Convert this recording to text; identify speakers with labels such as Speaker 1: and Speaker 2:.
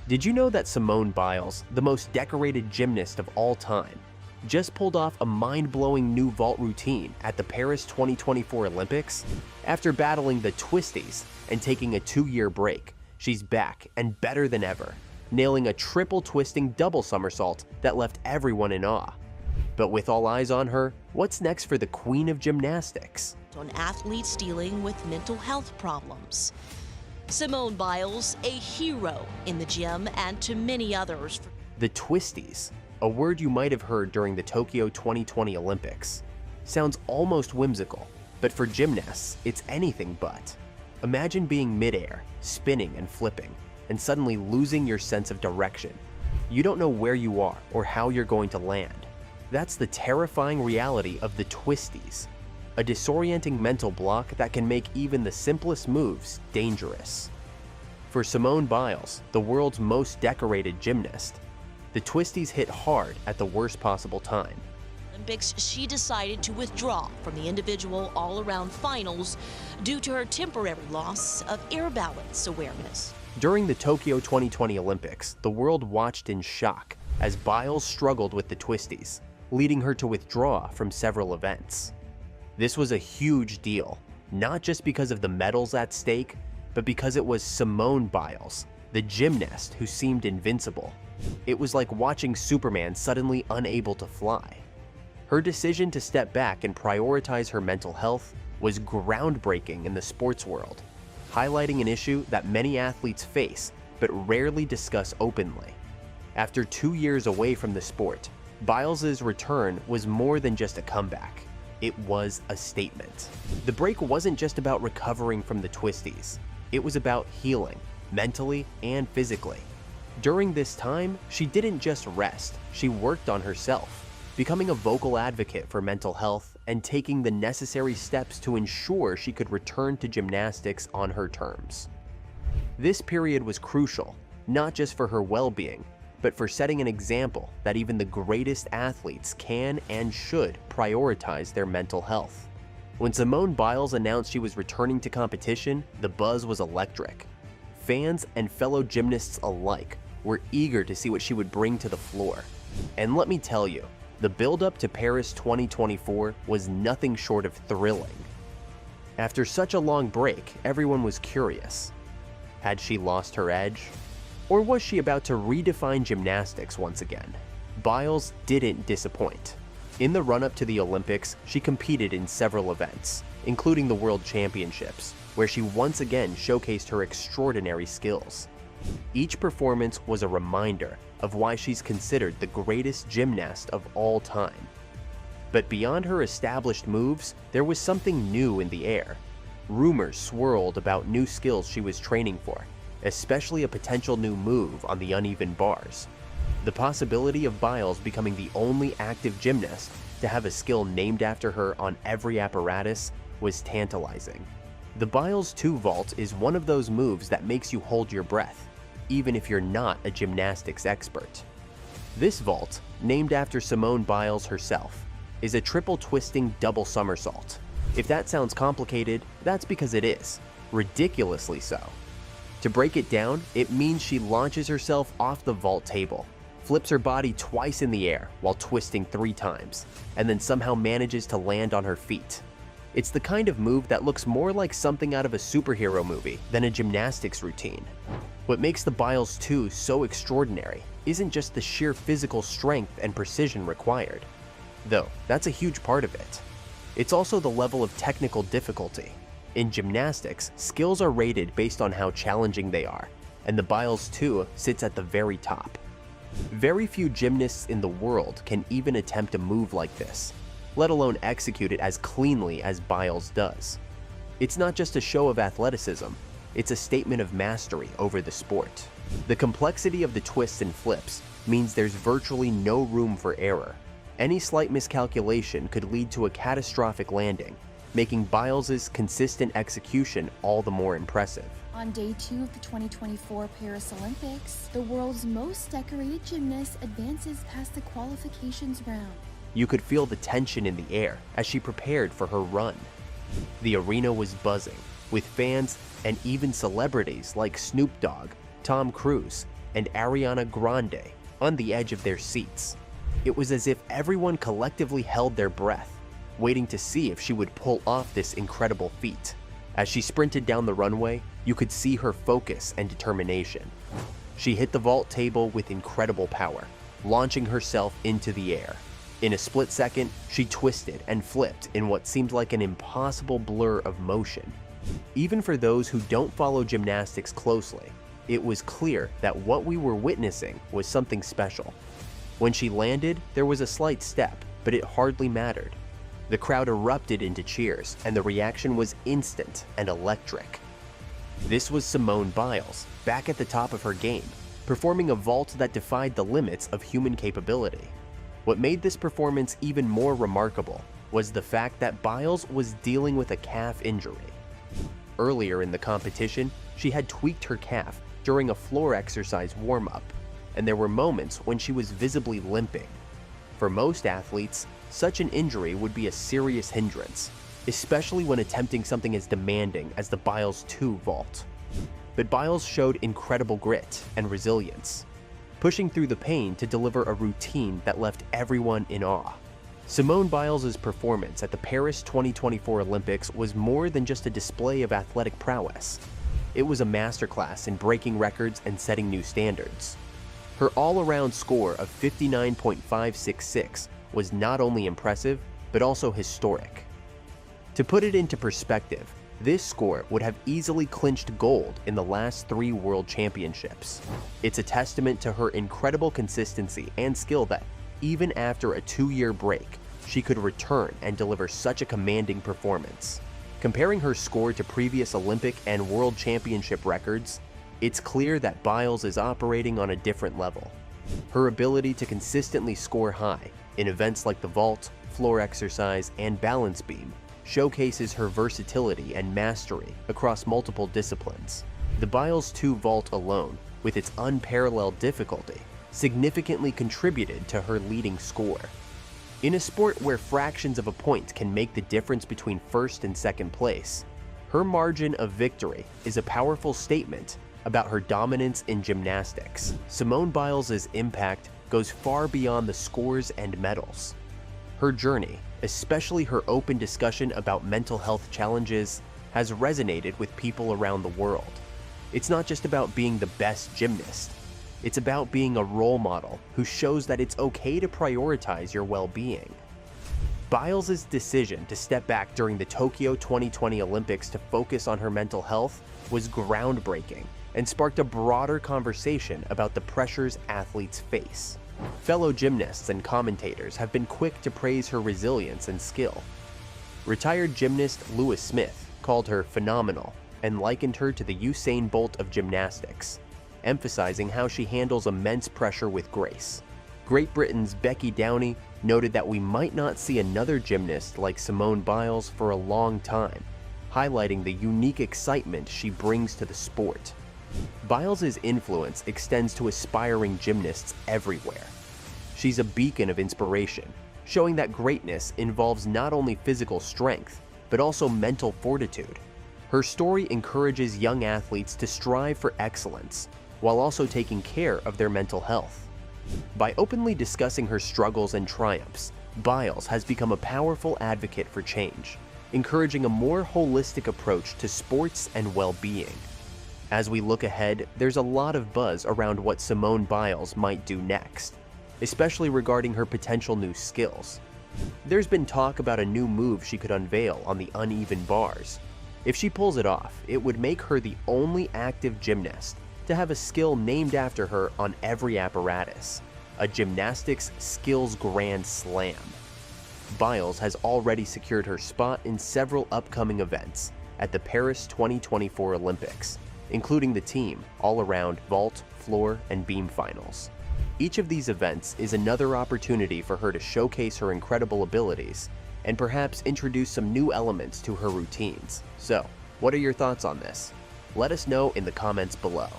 Speaker 1: Did you know that Simone Biles, the most decorated gymnast of all time, just pulled off a mind-blowing new vault routine at the Paris 2024 Olympics? After battling the twisties and taking a 2-year break, she's back and better than ever, nailing a triple twisting double somersault that left everyone in awe. But with all eyes on her, what's next for the queen of gymnastics?
Speaker 2: On athletes dealing with mental health problems. Simone Biles, a hero in the gym and to many others.
Speaker 1: The twisties, a word you might have heard during the Tokyo 2020 Olympics. Sounds almost whimsical, but for gymnasts, it's anything but. Imagine being midair, spinning and flipping, and suddenly losing your sense of direction. You don't know where you are or how you're going to land. That's the terrifying reality of the twisties, a disorienting mental block that can make even the simplest moves dangerous. For Simone Biles, the world's most decorated gymnast, the twisties hit hard at the worst possible time.
Speaker 2: Olympics, she decided to withdraw from the individual all-around finals due to her temporary loss of air balance awareness.
Speaker 1: During the Tokyo 2020 Olympics, the world watched in shock as Biles struggled with the twisties, leading her to withdraw from several events. This was a huge deal, not just because of the medals at stake, but because it was Simone Biles, the gymnast who seemed invincible. It was like watching Superman suddenly unable to fly. Her decision to step back and prioritize her mental health was groundbreaking in the sports world, highlighting an issue that many athletes face but rarely discuss openly. After 2 years away from the sport, Biles's return was more than just a comeback. It was a statement. The break wasn't just about recovering from the twisties. It was about healing, mentally and physically. During this time, she didn't just rest, she worked on herself, becoming a vocal advocate for mental health and taking the necessary steps to ensure she could return to gymnastics on her terms. This period was crucial, not just for her well-being, but for setting an example that even the greatest athletes can and should prioritize their mental health. When Simone Biles announced she was returning to competition, the buzz was electric. Fans and fellow gymnasts alike were eager to see what she would bring to the floor. And let me tell you, the build-up to Paris 2024 was nothing short of thrilling. After such a long break, everyone was curious. Had she lost her edge? Or was she about to redefine gymnastics once again? Biles didn't disappoint. In the run-up to the Olympics, she competed in several events, including the World Championships, where she once again showcased her extraordinary skills. Each performance was a reminder of why she's considered the greatest gymnast of all time. But beyond her established moves, there was something new in the air. Rumors swirled about new skills she was training for, especially a potential new move on the uneven bars. The possibility of Biles becoming the only active gymnast to have a skill named after her on every apparatus was tantalizing. The Biles 2 vault is one of those moves that makes you hold your breath, even if you're not a gymnastics expert. This vault, named after Simone Biles herself, is a triple twisting double somersault. If that sounds complicated, that's because it is, ridiculously so. To break it down, it means she launches herself off the vault table, flips her body twice in the air while twisting 3 times, and then somehow manages to land on her feet. It's the kind of move that looks more like something out of a superhero movie than a gymnastics routine. What makes the Biles 2 so extraordinary isn't just the sheer physical strength and precision required, though that's a huge part of it. It's also the level of technical difficulty. In gymnastics, skills are rated based on how challenging they are, and the Biles 2 sits at the very top. Very few gymnasts in the world can even attempt a move like this, let alone execute it as cleanly as Biles does. It's not just a show of athleticism, it's a statement of mastery over the sport. The complexity of the twists and flips means there's virtually no room for error. Any slight miscalculation could lead to a catastrophic landing, making Biles's consistent execution all the more impressive.
Speaker 3: On day 2 of the 2024 Paris Olympics, the world's most decorated gymnast advances past the qualifications round.
Speaker 1: You could feel the tension in the air as she prepared for her run. The arena was buzzing, with fans and even celebrities like Snoop Dogg, Tom Cruise, and Ariana Grande on the edge of their seats. It was as if everyone collectively held their breath, waiting to see if she would pull off this incredible feat. As she sprinted down the runway, you could see her focus and determination. She hit the vault table with incredible power, launching herself into the air. In a split second, she twisted and flipped in what seemed like an impossible blur of motion. Even for those who don't follow gymnastics closely, it was clear that what we were witnessing was something special. When she landed, there was a slight step, but it hardly mattered. The crowd erupted into cheers, and the reaction was instant and electric. This was Simone Biles, back at the top of her game, performing a vault that defied the limits of human capability. What made this performance even more remarkable was the fact that Biles was dealing with a calf injury. Earlier in the competition, she had tweaked her calf during a floor exercise warm-up, and there were moments when she was visibly limping. For most athletes, such an injury would be a serious hindrance, especially when attempting something as demanding as the Biles 2 vault. But Biles showed incredible grit and resilience, pushing through the pain to deliver a routine that left everyone in awe. Simone Biles' performance at the Paris 2024 Olympics was more than just a display of athletic prowess. It was a masterclass in breaking records and setting new standards. Her all-around score of 59.566 was not only impressive, but also historic. To put it into perspective, this score would have easily clinched gold in the last 3 World Championships. It's a testament to her incredible consistency and skill that, even after a 2-year break, she could return and deliver such a commanding performance. Comparing her score to previous Olympic and World Championship records, it's clear that Biles is operating on a different level. Her ability to consistently score high in events like the vault, floor exercise, and balance beam showcases her versatility and mastery across multiple disciplines. The Biles 2 vault alone, with its unparalleled difficulty, significantly contributed to her leading score. In a sport where fractions of a point can make the difference between first and second place, her margin of victory is a powerful statement about her dominance in gymnastics. Simone Biles' impact goes far beyond the scores and medals. Her journey, especially her open discussion about mental health challenges, has resonated with people around the world. It's not just about being the best gymnast. It's about being a role model who shows that it's okay to prioritize your well-being. Biles' decision to step back during the Tokyo 2020 Olympics to focus on her mental health was groundbreaking and sparked a broader conversation about the pressures athletes face. Fellow gymnasts and commentators have been quick to praise her resilience and skill. Retired gymnast Lewis Smith called her phenomenal and likened her to the Usain Bolt of gymnastics, emphasizing how she handles immense pressure with grace. Great Britain's Becky Downey noted that we might not see another gymnast like Simone Biles for a long time, highlighting the unique excitement she brings to the sport. Biles' influence extends to aspiring gymnasts everywhere. She's a beacon of inspiration, showing that greatness involves not only physical strength, but also mental fortitude. Her story encourages young athletes to strive for excellence, while also taking care of their mental health. By openly discussing her struggles and triumphs, Biles has become a powerful advocate for change, encouraging a more holistic approach to sports and well-being. As we look ahead, there's a lot of buzz around what Simone Biles might do next, especially regarding her potential new skills. There's been talk about a new move she could unveil on the uneven bars. If she pulls it off, it would make her the only active gymnast to have a skill named after her on every apparatus, a gymnastics skills grand slam. Biles has already secured her spot in several upcoming events at the Paris 2024 Olympics, including the team all-around vault, floor, and beam finals. Each of these events is another opportunity for her to showcase her incredible abilities and perhaps introduce some new elements to her routines. So, what are your thoughts on this? Let us know in the comments below.